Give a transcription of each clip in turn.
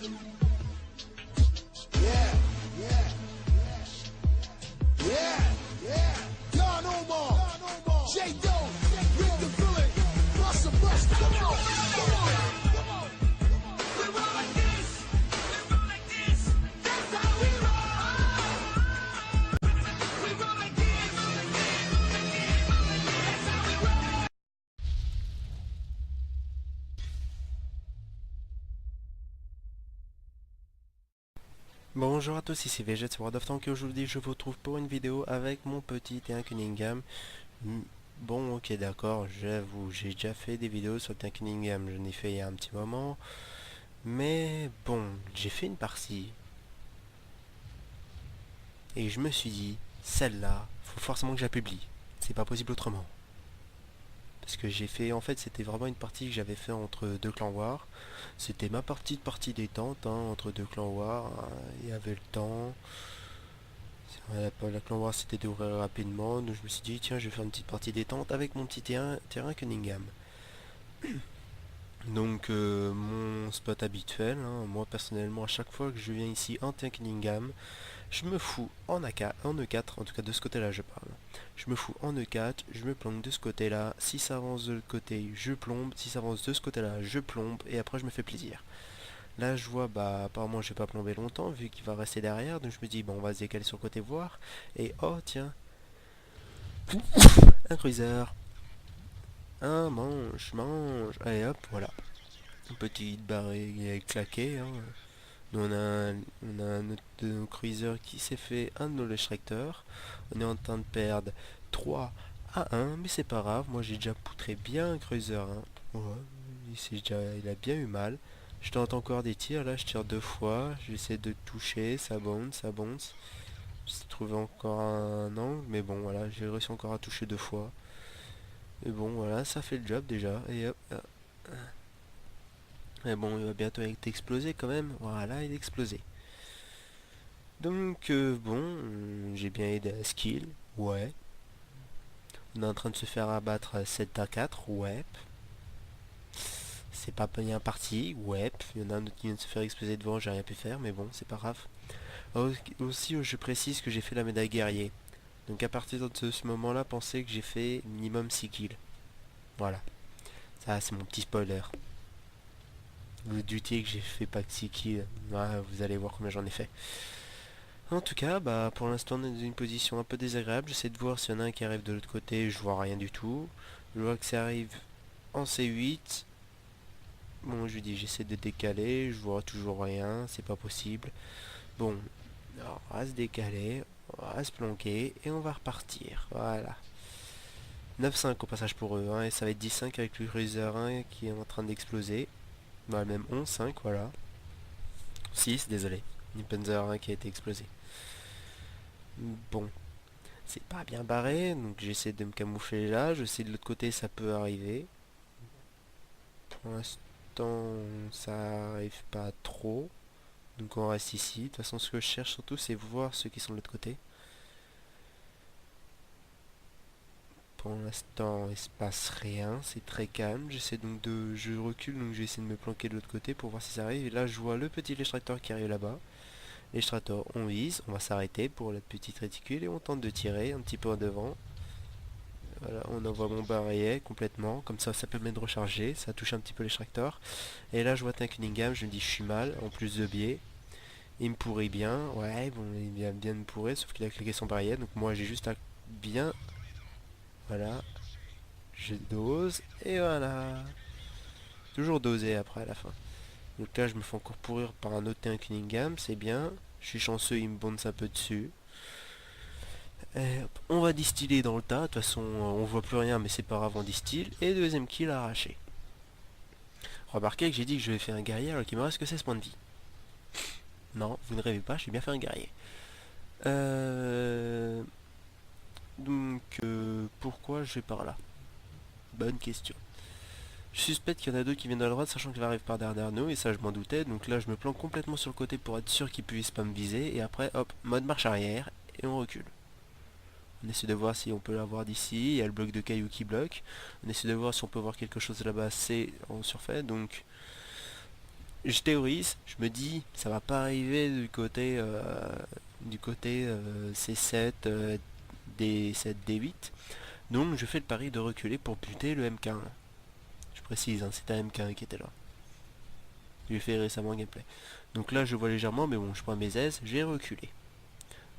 Yeah, yeah, yeah, yeah. Don Omar, J. Doe, Rick the Villain, Busta Busta. Come on, come on, come on. We roll like this, we roll like this. That's how we roll. We roll like this, that's how we roll. Bonjour à tous, ici Veget sur World of Tanks et aujourd'hui je vous retrouve pour une vidéo avec mon petit T1 Cunningham. Bon, ok, d'accord, j'avoue, j'ai déjà fait des vidéos sur le T1 Cunningham, je l'ai fait il y a un petit moment. Mais bon, j'ai fait une partie et je me suis dit, celle-là, faut forcément que je la publie. C'est pas possible autrement. Parce que j'ai fait, en fait, c'était vraiment une partie que j'avais fait entre deux clans war. C'était ma partie détente, hein, entre deux clans war. Il y avait le temps. La clan war s'était déroulée rapidement, donc je me suis dit, tiens, je vais faire une petite partie détente avec mon petit terrain Cunningham. Donc, mon spot habituel, hein, moi personnellement, à chaque fois que je viens ici en terrain Cunningham, je me fous en AK, en E4, en tout cas de ce côté-là je parle. Je me fous en E4, je me plombe de ce côté-là, si ça avance de l'autre côté, je plombe, si ça avance de ce côté-là, je plombe, et après je me fais plaisir. Là je vois, bah apparemment je vais pas plomber longtemps vu qu'il va rester derrière, donc je me dis, bon on va se décaler sur le côté voir, et oh tiens, un cruiser, un mange, allez hop, voilà. Une petite barre claquée, hein. Nous on a un autre de nos cruisers qui s'est fait un knowledge tractor. On est en train de perdre 3 à 1, mais c'est pas grave, moi j'ai déjà poutré bien un cruiser, hein. Ouais, il a bien eu mal. Je tente encore des tirs, là je tire 2 fois, j'essaie de toucher, ça bounce, ça bounce. J'ai trouvé encore un angle, mais bon voilà, j'ai réussi encore à toucher 2 fois. Et bon voilà, ça fait le job déjà. Et hop. Mais bon, il va bientôt être explosé quand même. Voilà, il est explosé. Donc bon, j'ai bien aidé à skill. Ouais. On est en train de se faire abattre 7 à 4. Ouais. C'est pas bien parti. Ouais. Il y en a un autre qui vient de se faire exploser devant, j'ai rien pu faire, mais bon, c'est pas grave. Aussi, je précise que j'ai fait la médaille guerrier. Donc à partir de ce moment-là, pensez que j'ai fait minimum 6 kills. Voilà. Ça, c'est mon petit spoiler. Vous doutiez que j'ai fait pas que 6 kills. Ouais, vous allez voir combien j'en ai fait. En tout cas, bah pour l'instant on est dans une position un peu désagréable. J'essaie de voir s'il y en a un qui arrive de l'autre côté, je vois rien du tout. Je vois que ça arrive en C8. Bon, je lui dis j'essaie de décaler, je vois toujours rien, c'est pas possible. Bon, alors, on va se décaler, on va se planquer et on va repartir. Voilà. 9-5 au passage pour eux, hein, et ça va être 10-5 avec le cruiser 1 qui est en train d'exploser. Bah même 11-5, voilà. 6, désolé. Une Panzer 1 qui a été explosé. Bon, c'est pas bien barré, donc j'essaie de me camoufler là, je sais de l'autre côté ça peut arriver. Pour l'instant ça arrive pas trop, donc on reste ici. De toute façon ce que je cherche surtout c'est voir ceux qui sont de l'autre côté. Pour l'instant il se passe rien, c'est très calme, j'essaie donc de... je recule donc j'essaie de me planquer de l'autre côté pour voir si ça arrive. Et là je vois le petit Lestrator qui arrive là-bas. Lestrator on vise, on va s'arrêter pour la petite réticule et on tente de tirer un petit peu en devant. Voilà, on envoie mon barillet complètement, comme ça ça permet de recharger, ça touche un petit peu l'extracteur. Et là je vois un Cunningham, je me dis je suis mal, en plus de biais. Il me pourrit bien, ouais bon il vient bien me pourrir, sauf qu'il a cliqué son barillet, donc moi j'ai juste à bien, voilà, je dose, et voilà. Toujours doser après à la fin. Donc là je me fais encore pourrir par un autre Cunningham, c'est bien, je suis chanceux, il me bonde un peu dessus. On va distiller dans le tas, de toute façon on voit plus rien mais c'est pas grave, on distille. Et deuxième kill arraché. Remarquez que j'ai dit que je vais faire un guerrier alors qu'il me reste que 16 points de vie. Non, vous ne rêvez pas, j'ai bien fait un guerrier. Donc pourquoi je vais par là? Bonne question. Je suspecte qu'il y en a deux qui viennent de la droite sachant qu'il arrive par derrière nous et ça je m'en doutais. Donc là je me planque complètement sur le côté pour être sûr qu'ils puissent pas me viser. Et après hop, mode marche arrière et on recule. On essaie de voir si on peut l'avoir d'ici. Il y a le bloc de cailloux qui bloque. On essaie de voir si on peut voir quelque chose là-bas. C'est en surfait. Donc je théorise, je me dis, ça va pas arriver du côté C7, D7, D8. Donc je fais le pari de reculer pour buter le MK1. Je précise, hein, c'était un MK1 qui était là. Je l'ai fait récemment en gameplay. Donc là je vois légèrement, mais bon, je prends mes aises, j'ai reculé.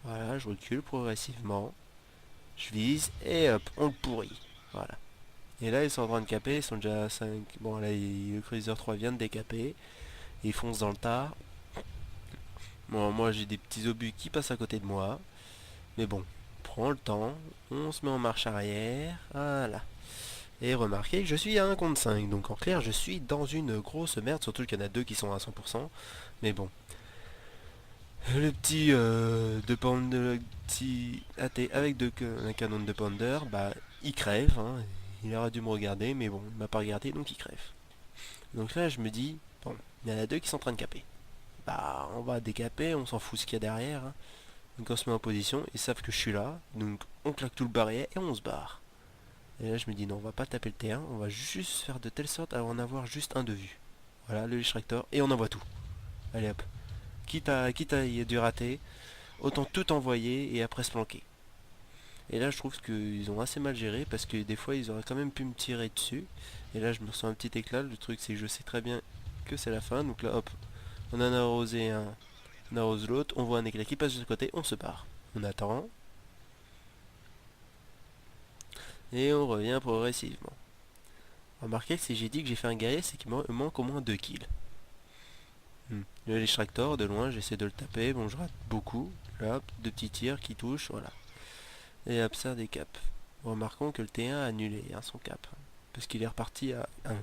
Voilà, je recule progressivement. Je vise, et hop, on le pourrit. Voilà. Et là ils sont en train de caper, ils sont déjà à 5. Bon là, le Cruiser 3 vient de décaper. Ils foncent dans le tas. Bon, moi j'ai des petits obus qui passent à côté de moi. Mais bon, on prend le temps, on se met en marche arrière, voilà. Et remarquez que je suis à 1 contre 5, donc en clair je suis dans une grosse merde, surtout qu'il y en a deux qui sont à 100%. Mais bon. Le petit le petit AT avec un canon de Pounder, bah il crève, hein. Il aurait dû me regarder, mais bon, il m'a pas regardé, donc il crève. Donc là je me dis, bon, il y en a deux qui sont en train de caper. Bah on va décaper, on s'en fout ce qu'il y a derrière, hein. Donc on se met en position, ils savent que je suis là, donc on claque tout le barrière et on se barre. Et là je me dis non, on va pas taper le T1, on va juste faire de telle sorte à en avoir juste un de vue. Voilà, le Tractor, et on envoie tout. Allez hop. Quitte à y a dû rater, autant tout envoyer et après se planquer. Et là je trouve qu'ils ont assez mal géré parce que des fois ils auraient quand même pu me tirer dessus. Et là je me ressens un petit éclat, le truc c'est que je sais très bien que c'est la fin, donc là hop, on en a arrosé un, on arrose l'autre, on voit un éclat qui passe de ce côté, on se barre. On attend. Et on revient progressivement. Remarquez que si j'ai dit que j'ai fait un guerrier, c'est qu'il me manque au moins 2 kills. Le L'extractor, de loin, j'essaie de le taper. Bon, je rate beaucoup. Là, deux petits tirs qui touchent, voilà. Et hop, ça des caps. Remarquons que le T1 a annulé hein, son cap. Parce qu'il est reparti à 1.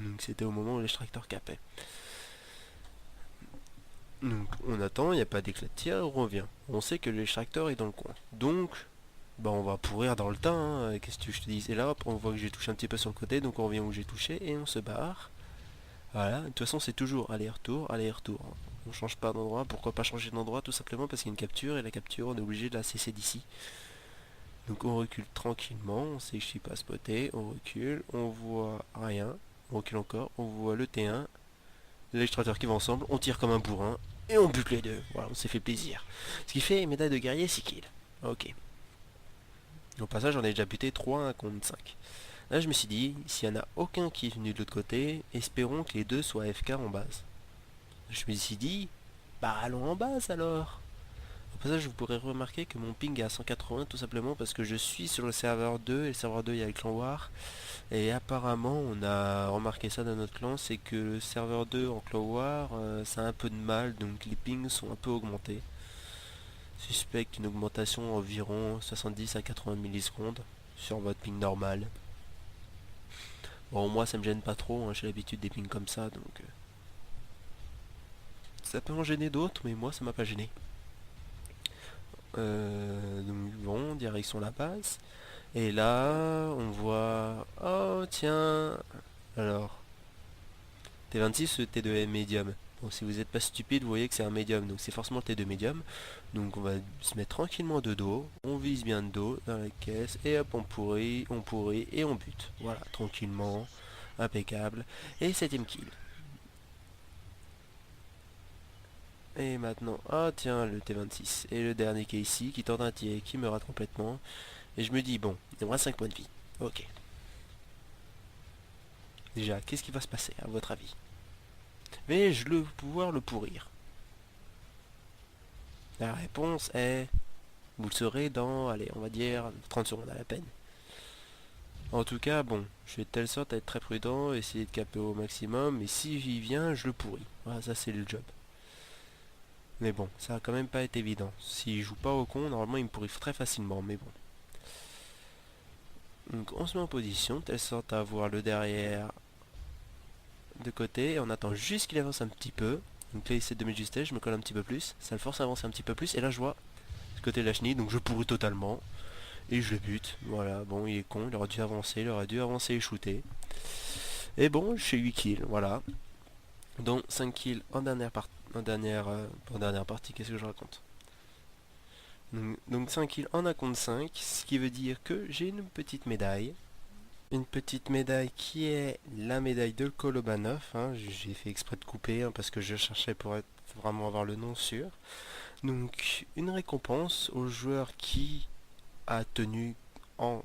Donc c'était au moment où l'extractor capait. Donc on attend, il n'y a pas d'éclat de tir, on revient. On sait que l'extractor est dans le coin. Donc, bah on va pourrir dans le tas, hein. Qu'est-ce que je te dis? Et là, hop, on voit que j'ai touché un petit peu sur le côté, donc on revient où j'ai touché et on se barre. Voilà, de toute façon c'est toujours aller-retour, aller-retour. On change pas d'endroit, pourquoi pas changer d'endroit? Tout simplement parce qu'il y a une capture, et la capture on est obligé de la cesser d'ici. Donc on recule tranquillement, on sait que je suis pas spoté, on recule, on voit rien, on recule encore, on voit le T1, l'extracteur qui va ensemble, on tire comme un bourrin, et on bute les deux. Voilà, on s'est fait plaisir. Ce qui fait médaille de guerrier 6 kills. Ok. Au passage j'en ai déjà buté 3 contre 5. Là je me suis dit, s'il n'y en a aucun qui est venu de l'autre côté, espérons que les deux soient FK en base. Je me suis dit, bah allons en base alors. Au passage vous pourrez remarquer que mon ping est à 180 tout simplement parce que je suis sur le serveur 2 et le serveur 2 il y a le clan War. Et apparemment on a remarqué ça dans notre clan, c'est que le serveur 2 en clan War ça a un peu de mal, donc les pings sont un peu augmentés. Suspecte une augmentation environ 70 à 80 millisecondes sur votre ping normal. Bon moi ça me gêne pas trop, hein, j'ai l'habitude des pings comme ça donc ça peut en gêner d'autres mais moi ça m'a pas gêné. Donc bon, direction la base. Et là, on voit... Oh tiens. Alors, T26 ou T2 médium. Bon, si vous n'êtes pas stupide, vous voyez que c'est un médium. Donc c'est forcément T2 médium. Donc on va se mettre tranquillement de dos. On vise bien de dos dans la caisse. Et hop, on pourrit et on bute. Voilà, tranquillement. Impeccable. Et 7ème kill. Et maintenant, ah tiens, le T26. Et le dernier qui est ici, qui tente un tir, qui me rate complètement. Et je me dis, bon, il me reste 5 points de vie. Ok. Déjà, qu'est-ce qui va se passer, à votre avis? Vais-je pouvoir le pourrir? La réponse est... Vous le saurez dans, allez, on va dire 30 secondes à la peine. En tout cas, bon, je vais de telle sorte à être très prudent, essayer de caper au maximum, et si j'y viens, je le pourris. Voilà, ça c'est le job. Mais bon, ça a quand même pas été évident. S'il joue pas au con, normalement il me pourrit très facilement, mais bon. Donc on se met en position, de telle sorte à avoir le derrière de côté, et on attend juste qu'il avance un petit peu. Donc là il essaie de mettre justesse, je me colle un petit peu plus, ça le force à avancer un petit peu plus, et là je vois ce côté de la chenille, donc je pourris totalement. Et je le bute, voilà, bon il est con, il aurait dû avancer et shooter. Et bon, je fais 8 kills, voilà. Dont 5 kills en dernière partie, qu'est-ce que je raconte? Donc 5 kills en 1 contre 5, ce qui veut dire que j'ai une petite médaille. Une petite médaille qui est la médaille de Kolobanov, hein. J'ai fait exprès de couper hein, parce que je cherchais pour vraiment avoir le nom sûr. Donc une récompense au joueur qui a tenu en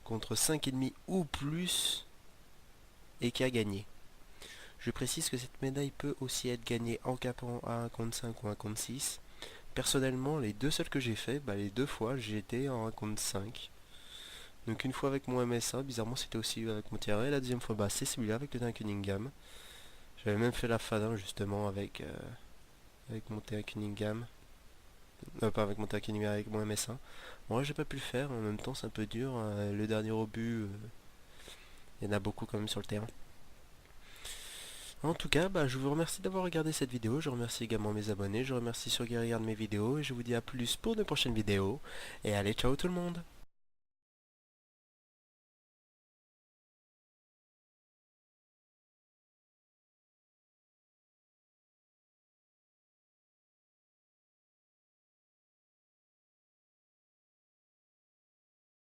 contre 5,5 ou plus et qui a gagné. Je précise que cette médaille peut aussi être gagnée en capant à 1 contre 5 ou 1 contre 6. Personnellement, les deux seuls que j'ai fait, les deux fois, j'ai été en 1 contre 5. Donc une fois avec mon MSA, bizarrement c'était aussi avec mon tiret. La deuxième fois, c'est celui-là avec le Terrain Cunningham. J'avais même fait la Fadin justement avec mon Terrain Cunningham. Pas avec mon Terrain Cunningham, avec mon MSA. Moi j'ai pas pu le faire, en même temps c'est un peu dur. Le dernier obus, il y en a beaucoup quand même sur le terrain. En tout cas, je vous remercie d'avoir regardé cette vidéo, je remercie également mes abonnés, je remercie ceux qui regardent mes vidéos, et je vous dis à plus pour de prochaines vidéos, et allez, ciao tout le monde!